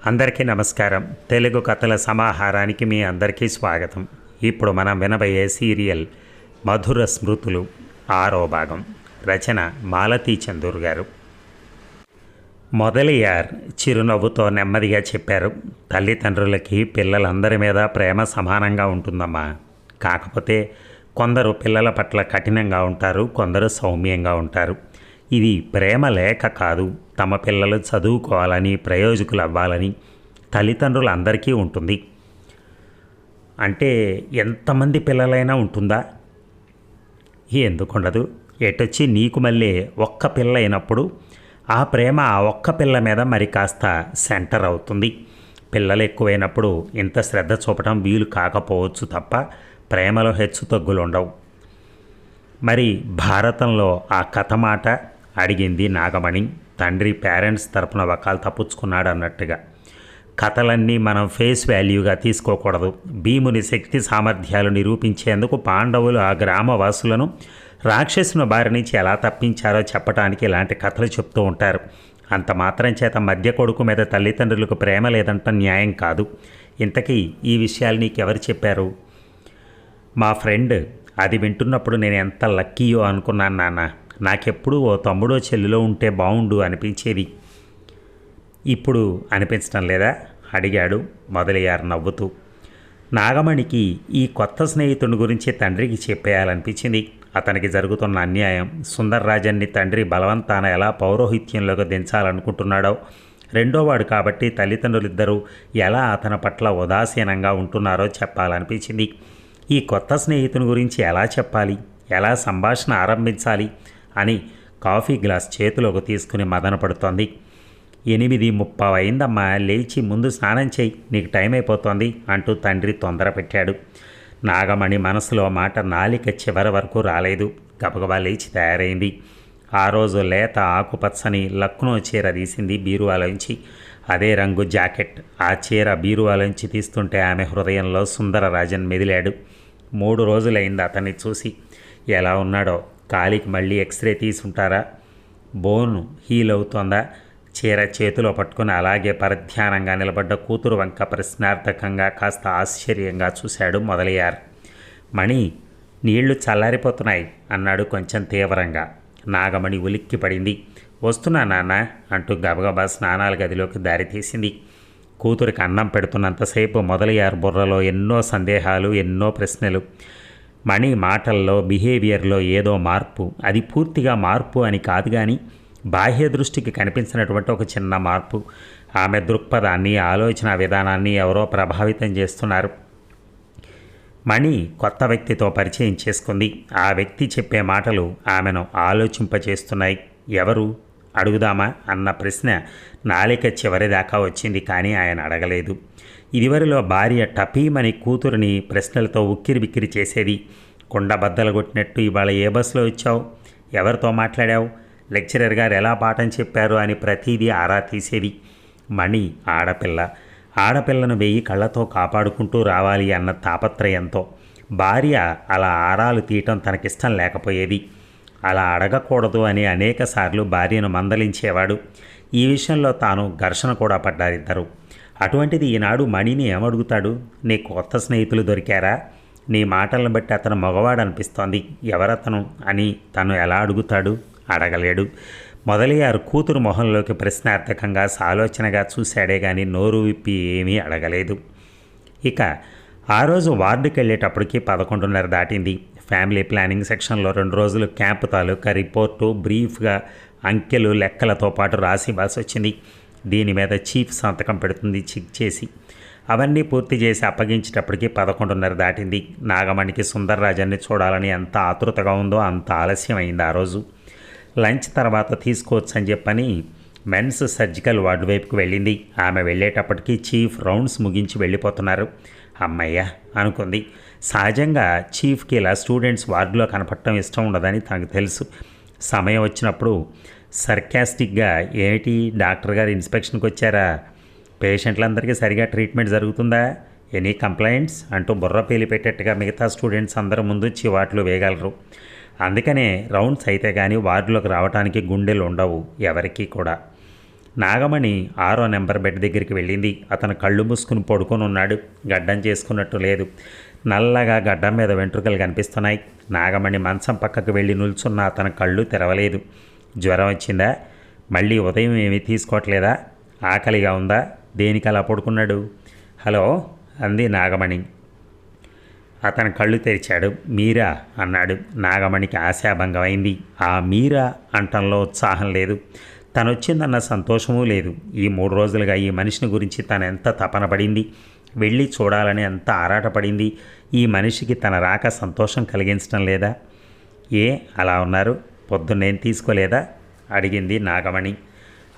అందరికీ నమస్కారం. తెలుగు కథల సమాహారానికి మీ అందరికీ స్వాగతం. ఇప్పుడు మనం వినబోయే సీరియల్ మధుర స్మృతులు 6వ భాగం. రచన మాలతీ చందూర్ గారు. మొదలయ్యార్ చిరునవ్వుతో నెమ్మదిగా చెప్పారు. తల్లిదండ్రులకి పిల్లలందరి మీద ప్రేమ సమానంగా ఉంటుందమ్మా. కాకపోతే కొందరు పిల్లల పట్ల కఠినంగా ఉంటారు, కొందరు సౌమ్యంగా ఉంటారు. ఇది ప్రేమ లేక కాదు, తమ పిల్లలు చదువుకోవాలని, ప్రయోజకులు అవ్వాలని తల్లిదండ్రులందరికీ ఉంటుంది. అంటే ఎంతమంది పిల్లలైనా ఉంటుందా? ఎందుకుండదు. ఎటొచ్చి నీకు మళ్ళీ ఒక్క పిల్ల అయినప్పుడు ఆ ప్రేమ ఆ ఒక్క పిల్ల మీద మరి కాస్త సెంటర్ అవుతుంది. పిల్లలు ఎక్కువైనప్పుడు ఇంత శ్రద్ధ చూపడం వీలు కాకపోవచ్చు తప్ప ప్రేమలో హెచ్చు తగ్గులు ఉండవు. మరి భారతంలో ఆ కథ మాట అడిగింది నాగమణి. తండ్రి పేరెంట్స్ తరపున వకాలు తప్పుచ్చుకున్నాడు అన్నట్టుగా. కథలన్నీ మనం ఫేస్ వాల్యూగా తీసుకోకూడదు. భీముని శక్తి సామర్థ్యాలు నిరూపించేందుకు పాండవులు ఆ గ్రామవాసులను రాక్షసుని బారి నుంచి ఎలా తప్పించారో చెప్పడానికి ఇలాంటి కథలు చెప్తూ ఉంటారు. అంత మాత్రం చేత మధ్య కొడుకు మీద తల్లిదండ్రులకు ప్రేమ లేదంట న్యాయం కాదు. ఇంతకీ ఈ విషయాలు నీకెవరు చెప్పారు? మా ఫ్రెండ్. అది వింటున్నప్పుడు నేను ఎంత లక్కీయో అనుకున్నాను నాన్న. నాకెప్పుడు ఓ తమ్ముడో చెల్లిలో ఉంటే బాగుండు అనిపించేది. ఇప్పుడు అనిపించడం లేదా? అడిగాడు మొదలయ్యారు నవ్వుతూ. నాగమణికి ఈ కొత్త స్నేహితుడి గురించి తండ్రికి చెప్పేయాలనిపించింది. అతనికి జరుగుతున్న అన్యాయం, సుందర్రాజన్ని తండ్రి బలవంతాన ఎలా పౌరోహిత్యంలోకి దించాలనుకుంటున్నాడో, రెండోవాడు కాబట్టి తల్లిదండ్రులిద్దరూ ఎలా అతని పట్ల ఉదాసీనంగా ఉంటున్నారో చెప్పాలనిపించింది. ఈ కొత్త స్నేహితుని గురించి ఎలా చెప్పాలి, ఎలా సంభాషణ ఆరంభించాలి అని కాఫీ గ్లాస్ చేతిలోకి తీసుకుని మదన పడుతోంది. 8:30 అయిందమ్మా, లేచి ముందు స్నానం చేయి, నీకు టైం అయిపోతోంది అంటూ తండ్రి తొందర పెట్టాడు. నాగమణి మనసులో మాట నాలిక చివరి వరకు రాలేదు. గబగబా లేచి తయారైంది. ఆ రోజు లేత ఆకుపచ్చని లక్నో చీర తీసింది బీరువాలోంచి. అదే రంగు జాకెట్. ఆ చీర బీరువాలోంచి తీస్తుంటే ఆమె హృదయంలో సుందరరాజన్ మెదిలాడు. 3 రోజులైంది అతన్ని చూసి. ఎలా ఉన్నాడో? కాలికి మళ్ళీ ఎక్స్రే తీసుంటారా? బోన్ హీల్ అవుతోందా? చీర చేతిలో పట్టుకుని అలాగే పరధ్యానంగా నిలబడ్డ కూతురు వంక ప్రశ్నార్థకంగా కాస్త ఆశ్చర్యంగా చూశాడు మొదలయ్యారు. మణి, నీళ్లు చల్లారిపోతున్నాయి అన్నాడు కొంచెం తీవ్రంగా. నాగమణి ఉలిక్కి పడింది. వస్తున్నా నాన్న అంటూ గబగబా స్నానాల గదిలోకి దారితీసింది. కూతురికి అన్నం పెడుతున్నంతసేపు మొదలయ్యారు బుర్రలో ఎన్నో సందేహాలు, ఎన్నో ప్రశ్నలు. మణి మాటల్లో, బిహేవియర్లో ఏదో మార్పు. అది పూర్తిగా మార్పు అని కాదు కానీ బాహ్య దృష్టికి కనిపించినటువంటి ఒక చిన్న మార్పు. ఆమె దృక్పథాన్ని, ఆలోచన విధానాన్ని ఎవరో ప్రభావితం చేస్తున్నారు. మణి కొత్త వ్యక్తితో పరిచయం చేసుకుంది. ఆ వ్యక్తి చెప్పే మాటలు ఆమెను ఆలోచింపచేస్తున్నాయి. ఎవరు? అడుగుదామా అన్న ప్రశ్న నాలిక చివరిదాకా వచ్చింది, కానీ ఆయన అడగలేదు. ఇదివరలో భార్య టపీమని కూతురిని ప్రశ్నలతో ఉక్కిరి బిక్కిరి చేసేది. కుండబద్దలు కొట్టినట్టు ఇవాళ ఏ బస్సులో వచ్చావు, ఎవరితో మాట్లాడావు, లెక్చరర్ గారు ఎలా పాఠం చెప్పారు అని ప్రతీదీ ఆరా తీసేది. మణి ఆడపిల్ల. ఆడపిల్లను 1000 కళ్ళతో కాపాడుకుంటూ రావాలి అన్న తాపత్రయంతో. భార్య అలా ఆరాలు తీయటం తనకిష్టం లేకపోయేది. అలా అడగకూడదు అని అనేకసార్లు భార్యను మందలించేవాడు. ఈ విషయంలో తాను ఘర్షణ కూడా పడ్డారిద్దరు. అటువంటిది ఈనాడు మణిని ఏమడుగుతాడు? నీ కొత్త స్నేహితులు దొరికారా? నీ మాటలను బట్టి అతను మగవాడు అనిపిస్తోంది. ఎవరతను అని తను ఎలా అడుగుతాడు? అడగలేడు. మొదలయ్యారు కూతురు మొహంలోకి ప్రశ్నార్థకంగా సాలోచనగా చూశాడే కానీ నోరు విప్పి ఏమీ అడగలేదు. ఇక ఆ రోజు వార్డుకి వెళ్ళేటప్పటికి 11:30 దాటింది. ఫ్యామిలీ ప్లానింగ్ సెక్షన్లో 2 రోజులు క్యాంపు తాలూకా రిపోర్టు బ్రీఫ్గా అంకెలు లెక్కలతో పాటు రాసి వచ్చింది. దీని మీద చీఫ్ సంతకం పెడుతుంది చెక్ చేసి. అవన్నీ పూర్తి చేసి అప్పగించేటప్పటికి 11:30 దాటింది. నాగమణికి సుందర్రాజన్ని చూడాలని ఎంత ఆతృతగా ఉందో అంత ఆలస్యం అయింది ఆ రోజు. లంచ్ తర్వాత తీసుకోవచ్చని చెప్పని మెన్స్ సర్జికల్ వార్డు వైపుకు వెళ్ళింది. ఆమె వెళ్ళేటప్పటికి చీఫ్ రౌండ్స్ ముగించి వెళ్ళిపోతున్నారు. అమ్మయ్య అనుకుంది. సహజంగా చీఫ్కి ఇలా స్టూడెంట్స్ వార్డులో కనపడటం ఇష్టం ఉండదని తనకు తెలుసు. సమయం వచ్చినప్పుడు సర్కాస్టిక్గా, ఏమిటి డాక్టర్ గారు ఇన్స్పెక్షన్కి వచ్చారా, పేషెంట్లందరికీ సరిగా ట్రీట్మెంట్ జరుగుతుందా, ఎనీ కంప్లైంట్స్ అంటూ బుర్ర పేలి పెట్టేట్టుగా మిగతా స్టూడెంట్స్ అందరూ ముందు చివాట్లు వేయగలరు. అందుకనే రౌండ్స్ అయితే కానీ వార్డులోకి రావడానికి గుండెలు ఉండవు ఎవరికీ కూడా. నాగమణి 6వ నెంబర్ బెడ్ దగ్గరికి వెళ్ళింది. అతను కళ్ళు మూసుకుని పడుకొని ఉన్నాడు. గడ్డం చేసుకున్నట్టు లేదు. నల్లగా గడ్డం మీద వెంట్రుకలు కనిపిస్తున్నాయి. నాగమణి మంచం పక్కకు వెళ్ళి నిల్చున్న అతని కళ్ళు తెరవలేదు. జ్వరం వచ్చిందా? మళ్ళీ ఉదయం ఏమీ తీసుకోవట్లేదా? ఆకలిగా ఉందా? దేనికి అలా పడుకున్నాడు? హలో అంది నాగమణి. అతను కళ్ళు తెరిచాడు. మీరా అన్నాడు. నాగమణికి ఆశాభంగమైంది. ఆ మీరా అంటంలో ఉత్సాహం లేదు. తనొచ్చిందన్న సంతోషమూ లేదు. ఈ 3 రోజులుగా ఈ మనిషిని గురించి తను ఎంత తపన పడింది, వెళ్ళి చూడాలని ఎంత ఆరాటపడింది. ఈ మనిషికి తన రాక సంతోషం కలిగించడం లేదా? ఏ అలా ఉన్నారు? పొద్దున్నేం తీసుకోలేదా అడిగింది నాగమణి.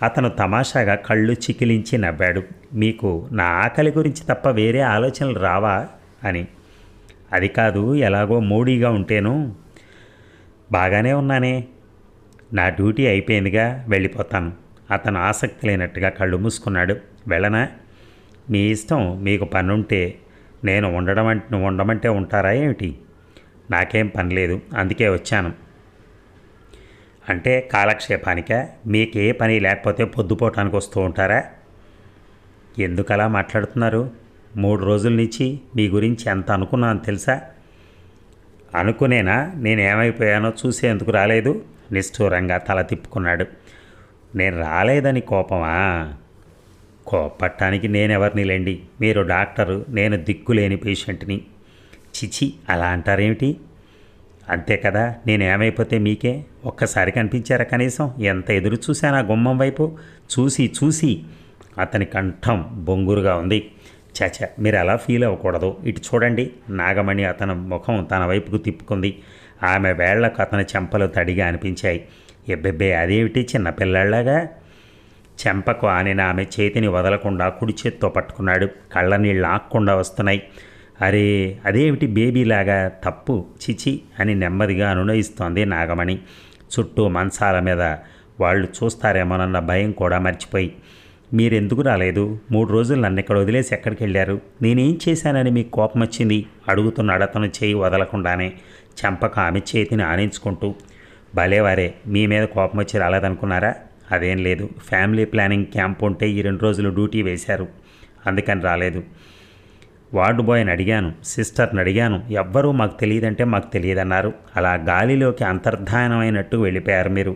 అతను తమాషాగా కళ్ళు చికిలించి నవ్వాడు. మీకు నా ఆకలి గురించి తప్ప వేరే ఆలోచనలు రావా అని. అది కాదు, ఎలాగో మూడీగా ఉంటేను. బాగానే ఉన్నానే, నా డ్యూటీ అయిపోయిందిగా, వెళ్ళిపోతాను. అతను ఆసక్తి లేనట్టుగా కళ్ళు మూసుకున్నాడు. వెళ్ళనా? మీ ఇష్టం. మీకు పనుంటే నేను ఉండమంటే ఉంటారా ఏమిటి? నాకేం పని లేదు, అందుకే వచ్చాను. అంటే కాలక్షేపానికా? మీకే పని లేకపోతే పొద్దుపోవటానికి వస్తూ ఉంటారా? ఎందుకలా మాట్లాడుతున్నారు? 3 రోజుల నుంచి మీ గురించి ఎంత అనుకున్నాను తెలుసా? అనుకునేనా? నేనేమైపోయానో చూసేందుకు రాలేదు? నిష్ఠూరంగా తల తిప్పుకున్నాడు. నేను రాలేదని కోపమా? కోపట్టానికి నేనెవరిని లేండి. మీరు డాక్టరు, నేను దిక్కులేని పేషెంట్ని. చిచి, అలా అంటారేమిటి? అంతే కదా, నేనేమైపోతే మీకే? ఒక్కసారి కనిపించారా కనీసం? ఎంత ఎదురు చూశానా గుమ్మం వైపు? చూసి అతని కంఠం బొంగురుగా ఉంది. చాచా, మీరు అలా ఫీల్ అవ్వకూడదు. ఇటు చూడండి. నాగమణి అతని ముఖం తన వైపుకు తిప్పుకుంది. ఆమె వేళ్లకు అతని చెంపలు తడిగా అనిపించాయి. ఎబ్బెబ్బే, అదేమిటి చిన్నపిల్లాళ్లాగా? చెంపకు ఆనిన ఆమె చేతిని వదలకుండా కుడి చేత్తో పట్టుకున్నాడు. కళ్ళ నీళ్ళు ఆక్కుండా వస్తున్నాయి. అరే, అదేమిటి బేబీలాగా? తప్పు, చిచి అని నెమ్మదిగా అనునయిస్తోంది నాగమణి. చుట్టూ మంచాల మీద వాళ్ళు చూస్తారేమోనన్న భయం కూడా మర్చిపోయి. మీరెందుకు రాలేదు? 3 రోజులు నన్ను ఇక్కడ వదిలేసి ఎక్కడికి వెళ్ళారు? నేనేం చేశానని మీకు కోపం వచ్చింది? అడుగుతున్నాడు అతను చేయి వదలకుండానే, చెంపకు ఆమె చేతిని ఆనించుకుంటూ. భలేవారే, మీ మీద కోపం వచ్చి రాలేదనుకున్నారా? అదేం లేదు. ఫ్యామిలీ ప్లానింగ్ క్యాంప్ ఉంటే ఈ 2 రోజులు డ్యూటీ వేశారు, అందుకని రాలేదు. వార్డు బాయ్ని అడిగాను, సిస్టర్ని అడిగాను. ఎవ్వరూ మాకు తెలియదంటే మాకు తెలియదన్నారు. అలా గాలిలోకి అంతర్ధానమైనట్టు వెళ్ళిపోయారు మీరు.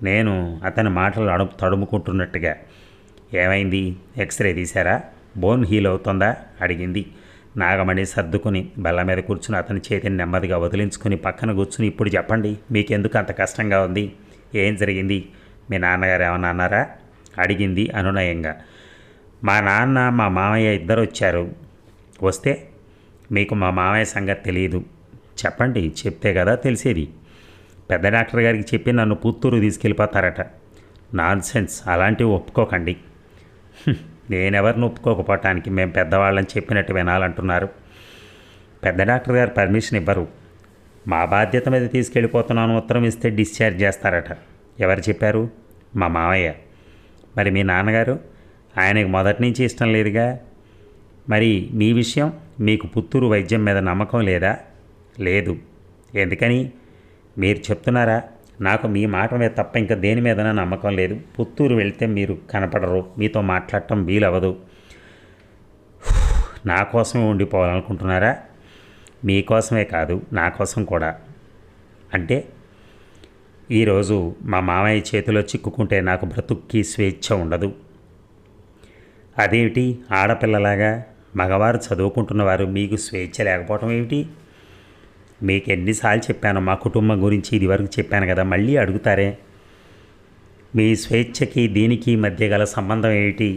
నేను అతని మాటలు తడుముకుంటున్నట్టుగా. ఏమైంది? ఎక్స్రే తీశారా? బోన్ హీల్ అవుతుందా అడిగింది. నాగమణి సర్దుకుని బల్ల మీద కూర్చుని అతని చేతిని నెమ్మదిగా వదిలించుకుని పక్కన కూర్చుని, ఇప్పుడు చెప్పండి, మీకెందుకు అంత కష్టంగా ఉంది? ఏం జరిగింది? మీ నాన్నగారు ఏమన్నా అన్నారా అడిగింది అనునయంగా. మా నాన్న మా మామయ్య ఇద్దరు వచ్చారు. వస్తే మీకు మా మామయ్య సంగతి తెలియదు. చెప్పండి, చెప్తే కదా తెలిసేది. పెద్ద డాక్టర్ గారికి చెప్పి నన్ను పుత్తూరు తీసుకెళ్ళిపోతారట. నాన్సెన్స్, అలాంటివి ఒప్పుకోకండి. నేనెవరిని ఒప్పుకోకపోవటానికి? మేము పెద్దవాళ్ళని చెప్పినట్టు వినాలంటున్నారు. పెద్ద డాక్టర్ గారు పర్మిషన్ ఇవ్వరు. మా బాధ్యత మీద తీసుకెళ్ళిపోతున్నాను ఉత్తరం ఇస్తే డిశ్చార్జ్ చేస్తారట. ఎవరు చెప్పారు? మా మామయ్య. మరి మీ నాన్నగారు? ఆయనకు మొదటి నుంచి ఇష్టం లేదుగా. మరి మీ విషయం? మీకు పుత్తూరు వైద్యం మీద నమ్మకం లేదా? లేదు. ఎందుకని? మీరు చెప్తున్నారా? నాకు మీ మాట మీద తప్ప ఇంకా దేని మీదనా నమ్మకం లేదు. పుత్తూరు వెళ్తే మీరు కనపడరు, మీతో మాట్లాడటం వీలవ్వదు. నా కోసమే ఉండిపోవాలనుకుంటున్నారా? మీకోసమే కాదు, నా కోసం కూడా. అంటే ఈరోజు మా మామయ్య చేతిలో చిక్కుకుంటే నాకు బ్రతుక్కి స్వేచ్ఛ ఉండదు. అదేమిటి ఆడపిల్లలాగా? మగవారు చదువుకుంటున్నవారు, మీకు స్వేచ్ఛ లేకపోవటం ఏమిటి? మీకు ఎన్నిసార్లు చెప్పాను మా కుటుంబం గురించి? ఇదివరకు చెప్పాను కదా, మళ్ళీ అడుగుతారే? మీ స్వేచ్ఛకి దీనికి మధ్య గల సంబంధం ఏమిటి?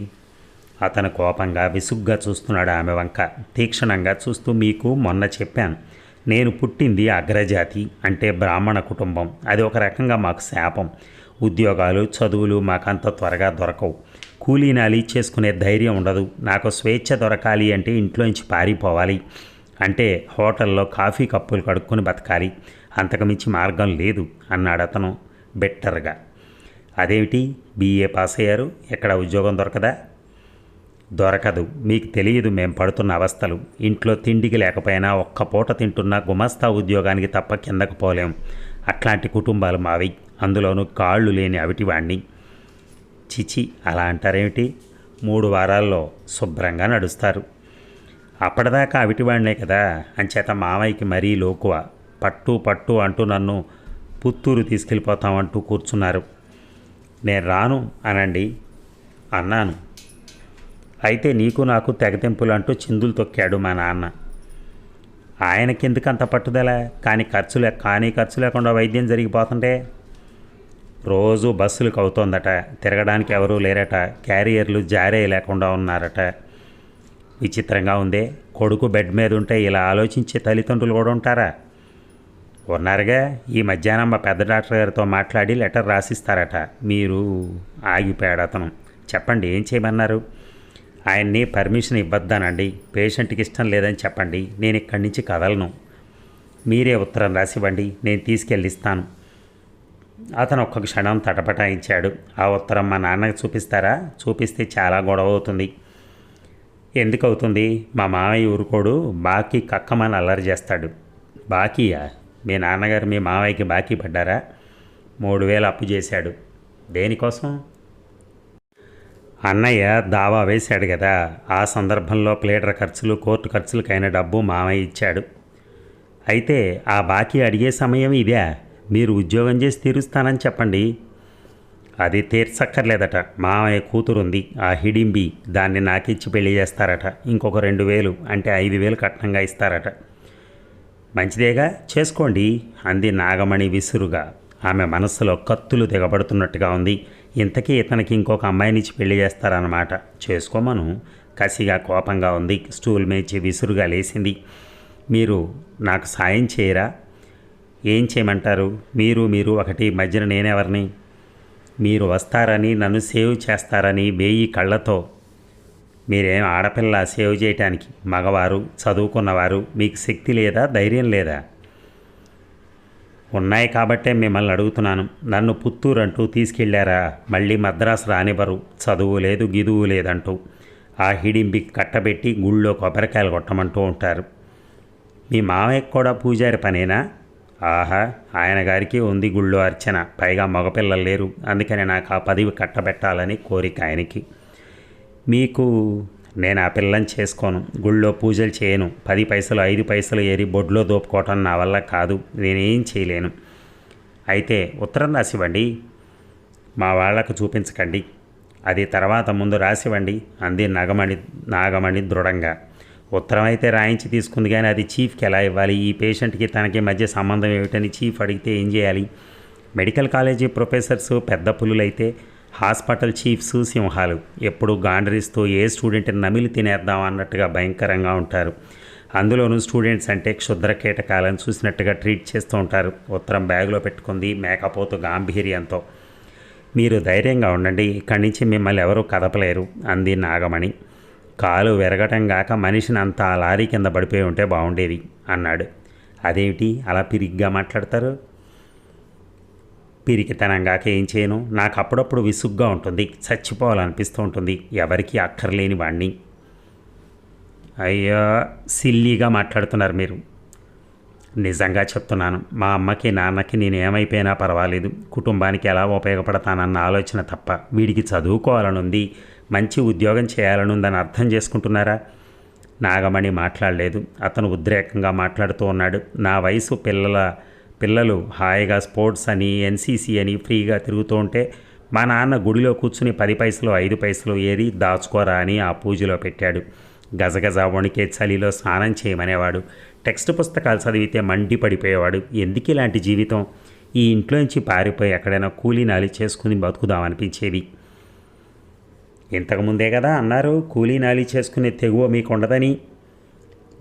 అతను కోపంగా విసుగ్గా చూస్తున్నాడు ఆమె వంక, తీక్షణంగా చూస్తూ. మీకు మొన్న చెప్పాను, నేను పుట్టింది అగ్రజాతి, అంటే బ్రాహ్మణ కుటుంబం. అది ఒక రకంగా మాకు శాపం. ఉద్యోగాలు, చదువులు మాకంత త్వరగా దొరకవు. కూలీనాలి చేసుకునే ధైర్యం ఉండదు. నాకు స్వేచ్ఛ దొరకాలి అంటే ఇంట్లోంచి పారిపోవాలి. అంటే హోటల్లో కాఫీ కప్పులు కడుక్కొని బతకాలి. అంతకుమించి మార్గం లేదు అన్నాడు అతను బెట్టర్గా. అదేమిటి, BA పాస్ అయ్యారు, ఎక్కడ ఉద్యోగం దొరకదా? దొరకదు. మీకు తెలియదు మేము పడుతున్న అవస్థలు. ఇంట్లో తిండికి లేకపోయినా ఒక్క పూట తింటున్న గుమస్తా ఉద్యోగానికి తప్ప కిందకు పోలేం. అట్లాంటి కుటుంబాలు మావి, అందులోనూ కాళ్ళు లేని అవిటివాణ్ణి. చిచి అలా అంటారేమిటి? 3 వారాల్లో శుభ్రంగా నడుస్తారు. అప్పటిదాకా అవిటివాడినే కదా, అంచేత మామయ్యకి మరీ లోకువ. పట్టు పట్టు అంటూ నన్ను పుత్తూరు తీసుకెళ్ళిపోతామంటూ కూర్చున్నారు. నేను రాను అనండి అన్నాను. అయితే నీకు నాకు తెగతెంపులు అంటూ చిందులు తొక్కాడు మా నాన్న. ఆయనకెందుకంత పట్టుదల? కానీ ఖర్చు లేకుండా వైద్యం జరిగిపోతుంటే రోజు బస్సులకు అవుతోందట, తిరగడానికి ఎవరూ లేరట, క్యారియర్లు జారే లేకుండా ఉన్నారట. విచిత్రంగా ఉందే, కొడుకు బెడ్ మీద ఉంటే ఇలా ఆలోచించే తల్లిదండ్రులు కూడా ఉంటారా? ఉన్నారుగా. ఈ మధ్యాహ్నం మా పెద్ద డాక్టర్ గారితో మాట్లాడి లెటర్ రాసిస్తారట. మీరు ఆగిపోయాడు అతను. చెప్పండి, ఏం చేయమన్నారు? ఆయన్ని పర్మిషన్ ఇవ్వద్దానండి. పేషెంట్కి ఇష్టం లేదని చెప్పండి. నేను ఇక్కడి నుంచి కదలను. మీరే ఉత్తరం రాసివ్వండి, నేను తీసుకెళ్ళిస్తాను. అతను ఒక్క క్షణం తటపటాయించాడు. ఆ ఉత్తరం మా నాన్నకి చూపిస్తారా? చూపిస్తే చాలా గొడవ అవుతుంది. ఎందుకు అవుతుంది? మా మామయ్య ఊరుకోడు, బాకీ కక్కమని అల్లరి చేస్తాడు. బాకీయా? మీ నాన్నగారు మీ మామయ్యకి బాకీ పడ్డారా? 3,000 అప్పు చేశాడు. దేనికోసం? అన్నయ్య దావా వేశాడు కదా, ఆ సందర్భంలో ప్లేడర్ ఖర్చులు, కోర్టు ఖర్చులకైన డబ్బు మామయ్య ఇచ్చాడు. అయితే ఆ బాకీ అడిగే సమయం ఇదే. మీరు ఉద్యోగం చేసి తీరుస్తానని చెప్పండి. అది తీర్చక్కర్లేదట. మామయ్య కూతురుంది, ఆ హిడింబి, దాన్ని నాకిచ్చి పెళ్లి చేస్తారట. ఇంకొక 2,000 అంటే 5,000 కట్నంగా ఇస్తారట. మంచిదేగా, చేసుకోండి అంది నాగమణి విసురుగా. ఆమె మనస్సులో కత్తులు దిగబడుతున్నట్టుగా ఉంది. ఇంతకీ ఇతనికి ఇంకొక అమ్మాయినిచ్చి పెళ్లి చేస్తారన్నమాట. చేసుకోమను. కసిగా కోపంగా ఉంది. స్టూల్ మేచి విసురుగా లేచింది. మీరు నాకు సాయం చేయరా? ఏం చేయమంటారు? మీరు ఒకటి, మధ్యన నేనెవరిని? మీరు వస్తారని, నన్ను సేవ్ చేస్తారని 1000 కళ్ళతో. మీరేం ఆడపిల్ల సేవ్ చేయటానికి? మగవారు, చదువుకున్నవారు. మీకు శక్తి లేదా, ధైర్యం లేదా? ఉన్నాయి కాబట్టే మిమ్మల్ని అడుగుతున్నాను. నన్ను పుత్తూరు అంటూ తీసుకెళ్లారా? మళ్ళీ మద్రాసు రానివ్వరు. చదువు లేదు, గిదువు లేదంటూ ఆ హిడింబికి కట్టబెట్టి గుళ్ళో కొబ్బరికాయలు కొట్టమంటూ ఉంటారు. మీ మామయ్యకు కూడా పూజారి పనేనా? ఆహా, ఆయన గారికి ఉంది గుళ్ళో అర్చన. పైగా మగపిల్లలు లేరు. అందుకని నాకు ఆ పదవి కట్టబెట్టాలని కోరిక ఆయనకి. మీకు? నేను ఆ పిల్లని చేసుకోను. గుళ్ళో పూజలు చేయను. 10 పైసలు 5 పైసలు ఏరి బొడ్లో దోపుకోవటం నా వల్ల కాదు. నేనేం చేయలేను. అయితే ఉత్తరం రాసివ్వండి. మా వాళ్లకు చూపించకండి. అది తర్వాత ముందు రాసివ్వండి అంది నాగమణి దృఢంగా. ఉత్తరం అయితే రాయించి తీసుకుంది, కానీ అది చీఫ్కి ఎలా ఇవ్వాలి? ఈ పేషెంట్కి తనకి మధ్య సంబంధం ఏమిటని చీఫ్ అడిగితే ఏం చేయాలి? మెడికల్ కాలేజీ ప్రొఫెసర్సు పెద్ద పులులైతే హాస్పిటల్ చీఫ్స్ సింహాలు. ఎప్పుడు గాండ్రిస్తూ ఏ స్టూడెంట్ని నమిలి తినేద్దాం అన్నట్టుగా భయంకరంగా ఉంటారు. అందులోనూ స్టూడెంట్స్ అంటే క్షుద్ర కీటకాలను చూసినట్టుగా ట్రీట్ చేస్తూ ఉంటారు. ఉత్తరం బ్యాగులో పెట్టుకుంది మేకపోతు గాంభీర్యంతో. మీరు ధైర్యంగా ఉండండి, ఇక్కడి నుంచి మిమ్మల్ని ఎవరూ కదపలేరు అంది నాగమణి. కాలు విరగటం గాక మనిషిని అంతా లారీ కింద పడిపోయి ఉంటే బాగుండేది అన్నాడు. అదేమిటి అలా పిరిగ్గా మాట్లాడతారు? పిరికితనంగాక ఏం చేయను? నాకు అప్పుడప్పుడు విసుగ్గా ఉంటుంది, చచ్చిపోవాలనిపిస్తూ ఉంటుంది. ఎవరికి అక్కర్లేని వాణ్ణి. అయ్యో, సిల్లీగా మాట్లాడుతున్నారు మీరు. నిజంగా చెప్తున్నాను. మా అమ్మకి నాన్నకి నేను ఏమైపోయినా పర్వాలేదు, కుటుంబానికి ఎలా ఉపయోగపడతానన్న ఆలోచన తప్ప. వీడికి చదువుకోవాలనుంది, మంచి ఉద్యోగం చేయాలనుందని అర్థం చేసుకుంటున్నారా? నాగమణి మాట్లాడలేదు. అతను ఉద్రేకంగా మాట్లాడుతూ ఉన్నాడు. నా వయసు పిల్లలు హాయిగా స్పోర్ట్స్ అని, ఎన్సీసీ అని ఫ్రీగా తిరుగుతూ ఉంటే మా నాన్న గుడిలో కూర్చుని 10 పైసలు 5 పైసలు ఏరి దాచుకోరా అని ఆ పూజలో పెట్టాడు. గజగజ వణికే చలిలో స్నానం చేయమనేవాడు. టెక్స్ట్ పుస్తకాలు చదివితే మండిపడిపోయేవాడు. ఎందుకు ఇలాంటి జీవితం? ఈ ఇంట్లోంచి పారిపోయి ఎక్కడైనా కూలీ నాలి చేసుకుని బతుకుదామనిపించేది. ఇంతకుముందే కదా అన్నారు కూలీ నాలి చేసుకునే తెగువ మీకు ఉండదని.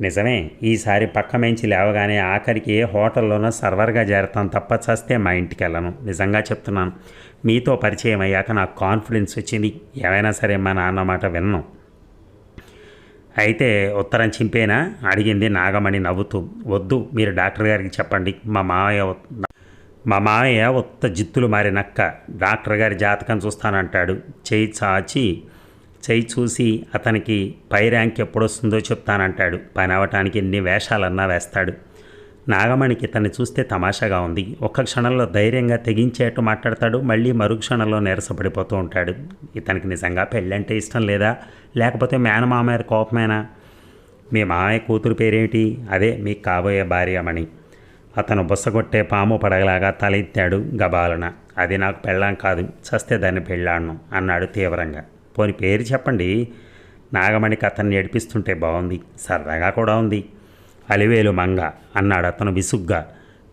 నిజమే. ఈసారి పక్క మెంచి లేవగానే ఆఖరికి ఏ హోటల్లోనో సర్వర్గా చేరతాను తప్ప చస్తే మా ఇంటికి వెళ్ళను. నిజంగా చెప్తున్నాను. మీతో పరిచయం అయ్యాక నాకు కాన్ఫిడెన్స్ వచ్చింది. ఏమైనా సరే మా నాన్న మాట విన్నాను. అయితే ఉత్తరం చింపేనా అడిగింది నాగమణి నవ్వుతూ. వద్దు, మీరు డాక్టర్ గారికి చెప్పండి. మా మామయ్య ఉత్త జిత్తులు మారి నక్క. డాక్టర్ గారి జాతకం చూస్తానంటాడు. చెయ్యి చూసి అతనికి పై ర్యాంక్ ఎప్పుడొస్తుందో చెప్తానంటాడు. పని అవ్వటానికి ఎన్ని వేషాలన్నా వేస్తాడు. నాగమణికి ఇతన్ని చూస్తే తమాషాగా ఉంది. ఒక్క క్షణంలో ధైర్యంగా తెగించేట్టు మాట్లాడతాడు, మళ్ళీ మరు క్షణంలో నీరసపడిపోతూ ఉంటాడు. ఇతనికి నిజంగా పెళ్ళంటే ఇష్టం లేదా, లేకపోతే మేనమామయ్య కోపమేనా? మీ మామయ్య కూతురు పేరేమిటి? అదే మీకు కాబోయే భార్యమణి. అతను బుస్సగొట్టే పాము పడగలాగా తలెత్తాడు గబాలన. అది నాకు పెళ్ళాం కాదు, చస్తే దాన్ని పెళ్ళాడను అన్నాడు తీవ్రంగా. పోని పేరు చెప్పండి. నాగమణికి అతన్ని ఏడిపిస్తుంటే బాగుంది, సరదాగా కూడా ఉంది. అలివేలు మంగ అన్నాడు అతను విసుగ్గా.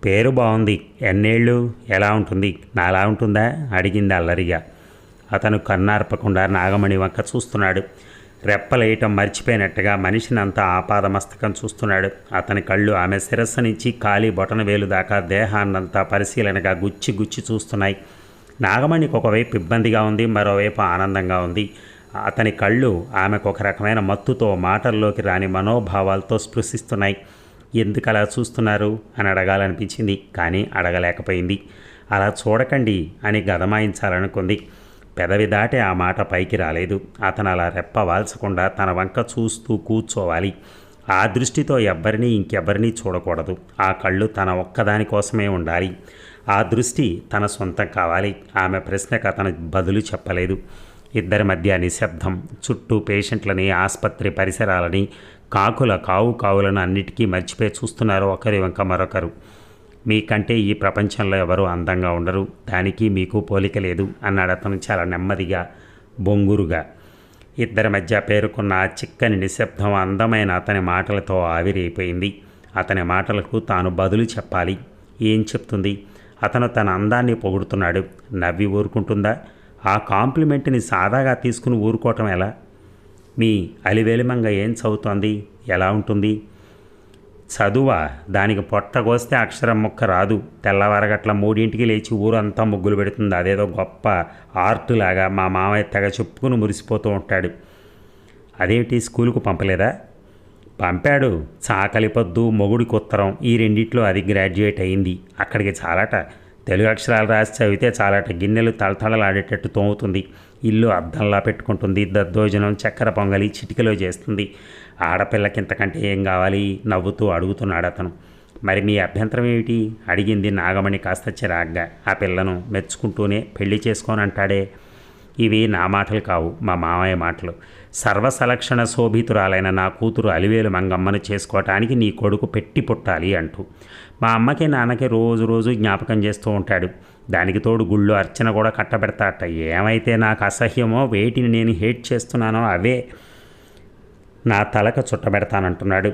పేరు బాగుంది, ఎన్నేళ్ళు, ఎలా ఉంటుంది, నాలా ఉంటుందా అడిగింది అల్లరిగా. అతను కన్నార్పకుండా నాగమణి వంక చూస్తున్నాడు. రెప్పలేయటం మర్చిపోయినట్టుగా మనిషిని అంతా ఆపాదమస్తకం చూస్తున్నాడు. అతని కళ్ళు ఆమె శిరస్సు నుంచి కాలి బొటన వేలు దాకా దేహాన్నంతా పరిశీలనగా గుచ్చి గుచ్చి చూస్తున్నాయి. నాగమణికి ఒకవైపు ఇబ్బందిగా ఉంది, మరోవైపు ఆనందంగా ఉంది. అతని కళ్ళు ఆమెకు ఒక రకమైన మత్తుతో, మాటల్లోకి రాని మనోభావాలతో స్పృశిస్తున్నాయి. ఎందుకు అలా చూస్తున్నారు అని అడగాలనిపించింది, కానీ అడగలేకపోయింది. అలా చూడకండి అని గదమాయించాలనుకుంది. పెదవి దాటి ఆ మాట పైకి రాలేదు. అతను అలా రెప్ప వాల్చకుండా తన వంక చూస్తూ కూర్చోవాలి. ఆ దృష్టితో ఎవ్వరినీ ఇంకెవ్వరినీ చూడకూడదు. ఆ కళ్ళు తన ఒక్కదాని కోసమే ఉండాలి. ఆ దృష్టి తన సొంతం కావాలి. ఆమె ప్రశ్నకు అతను బదులు చెప్పలేదు. ఇద్దరి మధ్య నిశ్శబ్దం. చుట్టూ పేషెంట్లని, ఆసుపత్రి పరిసరాలని, కావులను అన్నిటికీ మర్చిపోయి చూస్తున్నారు ఒకరి వంక మరొకరు. మీకంటే ఈ ప్రపంచంలో ఎవరూ అందంగా ఉండరు, దానికి మీకు పోలిక లేదు అన్నాడు అతను చాలా నెమ్మదిగా, బొంగురుగా. ఇద్దరి మధ్య పేరుకున్న ఆ చిక్కని నిశ్శబ్దం అందమైన అతని మాటలతో ఆవిరైపోయింది. అతని మాటలకు తాను బదులు చెప్పాలి. ఏం చెప్తుంది? అతను తన అందాన్ని పొగుడుతున్నాడు. నవ్వి ఊరుకుంటుందా? ఆ కాంప్లిమెంట్ని సాదాగా తీసుకుని ఊరుకోవటం ఎలా? మీ అలివేలిమంగ ఏం చదువుతోంది, ఎలా ఉంటుంది? చదువా? దానికి పొట్టగోస్తే అక్షరం ముక్క రాదు. తెల్లవారగట్ల 3ంటికి లేచి ఊరంతా ముగ్గులు పెడుతుంది. అదేదో గొప్ప ఆర్టులాగా మా మామయ్య తెగ చెప్పుకుని మురిసిపోతూ ఉంటాడు. అదేమిటి, స్కూలుకు పంపలేదా? పంపాడు. చాకలి పొద్దు, మొగుడికి ఉత్తరం, ఈ రెండిట్లో అది గ్రాడ్యుయేట్ అయింది. అక్కడికి చాలట. తెలుగు అక్షరాలు రాసి చదివితే చాలట. గిన్నెలు తళతళలాడేటట్టు తోముతుంది. ఇల్లు అద్దంలా పెట్టుకుంటుంది. దద్దోజనం, చక్కెర పొంగలి చిటికలో చేస్తుంది. ఆడపిల్లకి ఇంతకంటే ఏం కావాలి? నవ్వుతూ అడుగుతున్నాడు అతను. మరి మీ అభ్యంతరం ఏమిటి అడిగింది నాగమణి కాస్త చిరాగ్గా. ఆ పిల్లను మెచ్చుకుంటూనే పెళ్లి చేసుకోనంటాడే. ఇవి నా మాటలు కావు, మా మామయ్య మాటలు. సర్వసలక్షణ శోభితురాలైన నా కూతురు అలివేలు మంగమ్మను చేసుకోవటానికి నీ కొడుకు పెట్టి పుట్టాలి అంటూ మా అమ్మకి నాన్నకి రోజు జ్ఞాపకం చేస్తూ ఉంటాడు. దానికి తోడు గుళ్ళు అర్చన కూడా కట్టబెడతాట. ఏమైతే నాకు అసహ్యమో, వేటిని నేను హేట్ చేస్తున్నానో అవే నా తలకు చుట్టబెడతానంటున్నాడు.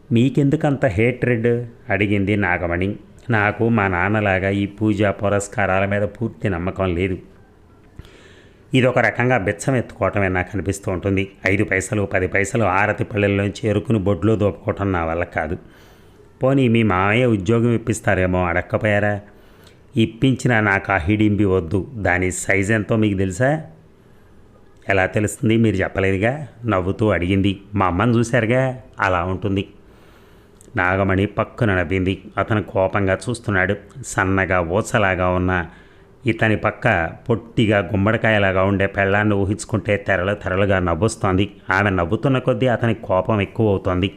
మీకెందుకంత హేట్రెడ్ అడిగింది నాగమణి. నాకు మా నాన్నలాగా ఈ పూజా పురస్కారాల మీద పూర్తి నమ్మకం లేదు. ఇదొక రకంగా బెచ్చం ఎత్తుకోవటమే నాకు అనిపిస్తూ ఉంటుంది. 5 పైసలు 10 పైసలు ఆరతి పళ్ళెల్లోంచి ఎరుకుని బొడ్లో దోపుకోవటం నా వల్ల కాదు. పోనీ మీ మామయ్య ఉద్యోగం ఇప్పిస్తారేమో, అడక్కపోయారా? ఇప్పించినా నాకు ఆ హిడింబి వద్దు. దాని సైజ్ ఎంతో మీకు తెలుసా? ఎలా తెలుస్తుంది, మీరు చెప్పలేదుగా? నవ్వుతూ అడిగింది. మా అమ్మని చూశారుగా, అలా ఉంటుంది. నాగమణి పక్కున నవ్వింది. అతను కోపంగా చూస్తున్నాడు. సన్నగా ఊచలాగా ఉన్న ఇతని పక్క పొట్టిగా గుమ్మడికాయలాగా ఉండే పెళ్ళాన్ని ఊహించుకుంటే తెరలుగా నవ్వొస్తోంది. ఆమె నవ్వుతున్న కొద్దీ అతనికి కోపం ఎక్కువ అవుతోంది.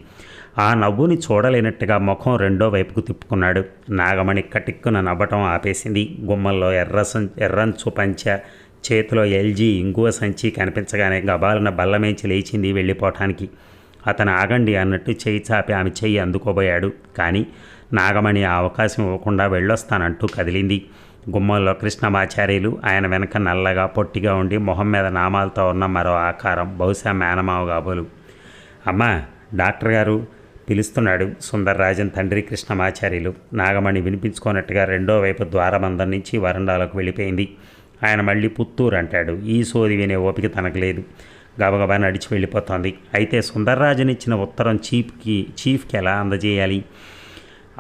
ఆ నవ్వుని చూడలేనట్టుగా ముఖం రెండో వైపుకు తిప్పుకున్నాడు. నాగమణి కటిక్కున నవ్వటం ఆపేసింది. గుమ్మల్లో ఎర్రంచు పంచ, చేతిలో ఎల్జీ ఇంగువ సంచి కనిపించగానే గబాలన బల్లమేంచి లేచింది వెళ్ళిపోవటానికి. అతను ఆగండి అన్నట్టు చేయి చాపి ఆమె చెయ్యి అందుకోబోయాడు. కానీ నాగమణి ఆ అవకాశం ఇవ్వకుండా వెళ్ళొస్తానంటూ కదిలింది. గుమ్మంలో కృష్ణమాచార్యులు, ఆయన వెనక నల్లగా పొట్టిగా ఉండి మొహం మీద నామాలతో ఉన్న మరో ఆకారం, బహుశా మేనమావ కాబోలు. అమ్మా, డాక్టర్ గారు పిలుస్తున్నాడు సుందర్రాజన్ తండ్రి కృష్ణమాచార్యులు. నాగమణి వినిపించుకోనట్టుగా రెండో వైపు ద్వారబంధం నుంచి వరండాలకు వెళ్ళిపోయింది. ఆయన మళ్ళీ పుత్తూరు అంటాడు. ఈ సోది వినే ఓపిక తనకు లేదు. గబగబా నడిచి వెళ్ళిపోతోంది. అయితే సుందర్రాజన్ ఇచ్చిన ఉత్తరం చీఫ్కి ఎలా అందజేయాలి?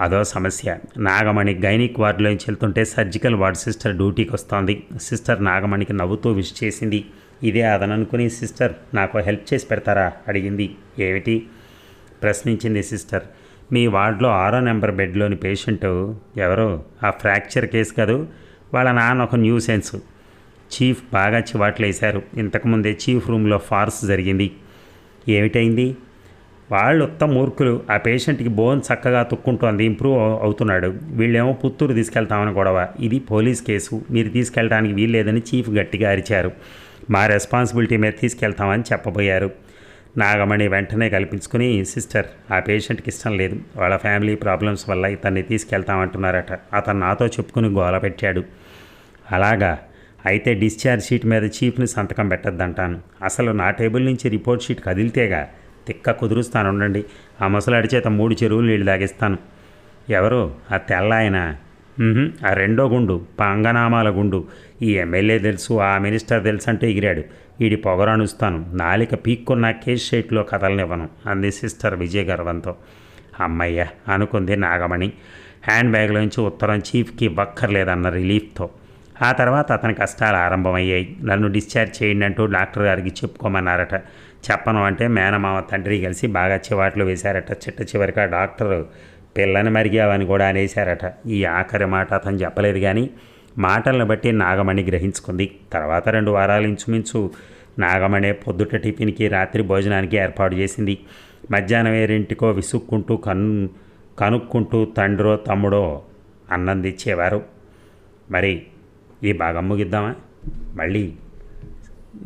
అదో సమస్య. నాగమణి గైనిక్ వార్డులోంచి వెళ్తుంటే సర్జికల్ వార్డ్ సిస్టర్ డ్యూటీకి వస్తోంది. సిస్టర్ నాగమణికి నవ్వుతూ విష్ చేసింది. ఇదే అదననుకుని, సిస్టర్ నాకు హెల్ప్ చేసి పెడతారా అడిగింది. ఏమిటి ప్రశ్నించింది సిస్టర్. మీ వార్డులో 6వ నెంబర్ బెడ్లోని పేషెంట్ ఎవరో, ఆ ఫ్రాక్చర్ కేసు కదూ, వాళ్ళ నాన్న ఒక న్యూసెన్స్. చీఫ్ బాగా చివాట్లు వేశారు. ఇంతకుముందే చీఫ్ రూమ్లో ఫార్స్ జరిగింది. ఏమిటైంది? వాళ్ళు ఉత్తమ మూర్ఖులు. ఆ పేషెంట్కి బోన్ చక్కగా తుక్కుంటోంది, ఇంప్రూవ్ అవుతున్నాడు. వీళ్ళేమో పుత్తూరు తీసుకెళ్తామని గొడవ. ఇది పోలీస్ కేసు, మీరు తీసుకెళ్ళడానికి వీల్లేదని చీఫ్ గట్టిగా అరిచారు. మా రెస్పాన్సిబిలిటీ మీద తీసుకెళ్తామని చెప్పబోయారు. నాగమణి వెంటనే కల్పించుకుని, సిస్టర్, ఆ పేషెంట్కి ఇష్టం లేదు, వాళ్ళ ఫ్యామిలీ ప్రాబ్లమ్స్ వల్ల ఇతన్ని తీసుకెళ్తామంటున్నారట, అతను నాతో చెప్పుకుని గోల పెట్టాడు. అలాగా, అయితే డిశ్చార్జ్ షీట్ మీద చీఫ్ని సంతకం పెట్టద్దంటాను. అసలు నా టేబుల్ నుంచి రిపోర్ట్ షీట్ కదిలితేగా తిక్క కుదురుస్తాను. ఉండండి, ఆ ముసలాడి చేత 3 చెరువులు నీళ్ళు తాగిస్తాను. ఎవరు? ఆ తెల్ల ఆయన? ఆ రెండో గుండు, పంగనామాల గుండు. ఈ ఎమ్మెల్యే తెలుసు, ఆ మినిస్టర్ తెలుసు అంటే ఎగిరాడు. వీడి పొగరానుస్తాను, నాలిక పీక్కున్న కేస్ షీట్లో కథలనివ్వను అంది సిస్టర్ విజయ గర్వంతో. అమ్మయ్య అనుకుంది నాగమణి. హ్యాండ్ బ్యాగ్లోంచి ఉత్తరం చీఫ్కి ఇవ్వక్కర్లేదన్న రిలీఫ్తో. ఆ తర్వాత అతని కష్టాలు ఆరంభమయ్యాయి. నన్ను డిశ్చార్జ్ చేయండి అంటూ డాక్టర్ గారికి చెప్పుకోమన్నారట. చెప్పను అంటే మేనమామ తండ్రి కలిసి బాగా చివాట్లు వేశారట. చిట్ట చివరికి ఆ డాక్టర్ పిల్లని మరిగావని కూడా అనేశారట. ఈ ఆఖరి మాట అతను చెప్పలేదు, కానీ మాటలను బట్టి నాగమణి గ్రహించుకుంది. తర్వాత 2 వారాలు ఇంచుమించు నాగమణి పొద్దుట టిఫిన్కి, రాత్రి భోజనానికి ఏర్పాటు చేసింది. మధ్యాహ్నం 2 విసుక్కుంటూ కనుక్కుంటూ తండ్రో తమ్ముడో అన్నం తెచ్చేవారు. మరి ఈ భాగం ముగిద్దామా? మళ్ళీ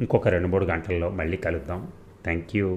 ఇంకొక 2-3 గంటల్లో మళ్ళీ కలుద్దాం. Thank you.